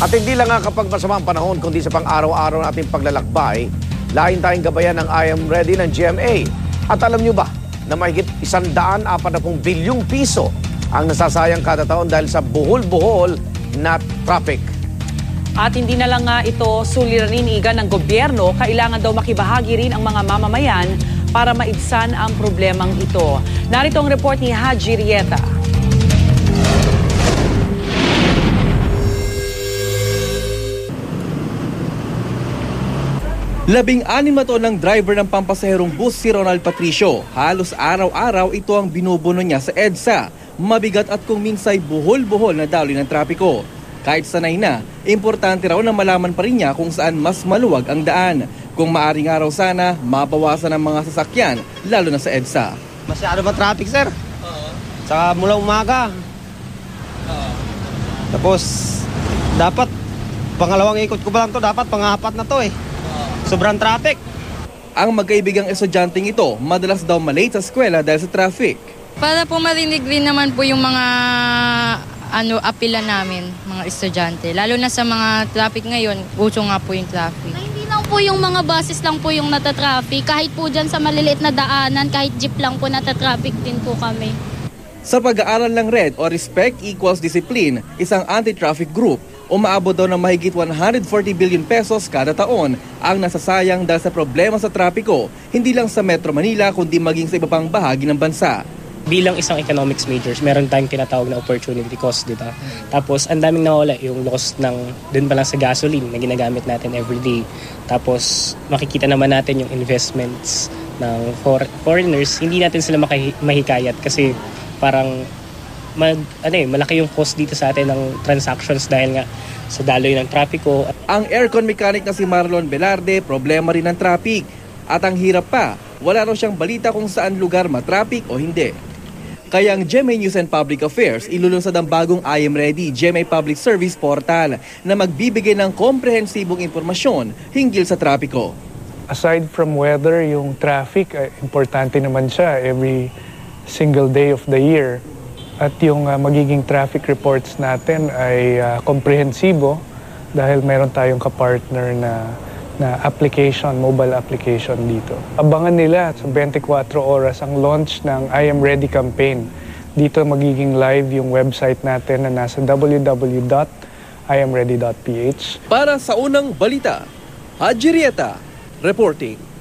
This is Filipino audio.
At hindi lang nga kapag masamang panahon, kundi sa pang-araw-araw nating paglalakbay, lain tayong gabayan ng I Am Ready ng GMA. At alam nyo ba na mahigit 140 bilyong piso ang nasasayang kada taon dahil sa buhol-buhol na traffic. At hindi na lang nga ito sulirinigan ng gobyerno, kailangan daw makibahagi rin ang mga mamamayan para maibsan ang problemang ito. Narito ang report ni Haji Rieta. Labing-anim na taon ng driver ng pampasaherong bus si Ronald Patricio. Halos araw-araw ito ang binubuno niya sa EDSA. Mabigat at kung minsay buhol-buhol na daloy ng trapiko. Kahit sanay na, importante raw na malaman pa rin niya kung saan mas maluwag ang daan. Kung maaring araw sana, mabawasan ang mga sasakyan, lalo na sa EDSA. Masyado ba traffic, sir? Saka mula umaga. Tapos, dapat, pangalawang ikot ko ba lang to, dapat pangapat na to eh. Sobrang traffic. Ang magkaibigang estudyanteng ito, madalas daw malate sa eskwela dahil sa traffic. Para po marinig rin naman po yung mga apila namin, mga estudyante. Lalo na sa mga traffic ngayon, uso nga po yung traffic. Hindi lang po yung mga buses lang po yung natatraffic. Kahit po dyan sa maliliit na daanan, kahit jeep lang po natatraffic din po kami. Sa pag-aaral ng RED o Respect Equals Discipline, isang anti-traffic group, umaabot daw ng mahigit 140 billion pesos kada taon ang nasasayang dahil sa problema sa trapiko, hindi lang sa Metro Manila kundi maging sa iba pang bahagi ng bansa. Bilang isang economics majors, meron tayong tinatawag na opportunity cost, di ba? Tapos, ang daming nawala yung cost ng dun pa lang sa gasoline na ginagamit natin everyday. Tapos, makikita naman natin yung investments ng foreigners. Hindi natin sila mahikayat kasi parang malaki yung cost dito sa atin ng transactions dahil nga sa daloy ng trapiko. Ang aircon mechanic na si Marlon Velarde, problema rin ng traffic. At ang hirap pa, wala raw siyang balita kung saan lugar matraffic o hindi. Kaya ang GMA News and Public Affairs ilulunsad ang bagong I Am Ready GMA Public Service Portal na magbibigay ng komprehensibong impormasyon hinggil sa trapiko. Aside from weather, yung traffic, importante naman siya every single day of the year. At yung magiging traffic reports natin ay komprehensibo dahil meron tayong kapartner na application, mobile application dito. Abangan nila sa 24 oras ang launch ng I Am Ready campaign. Dito magiging live yung website natin na nasa www.iamready.ph. Para sa unang balita, Haji Rieta reporting.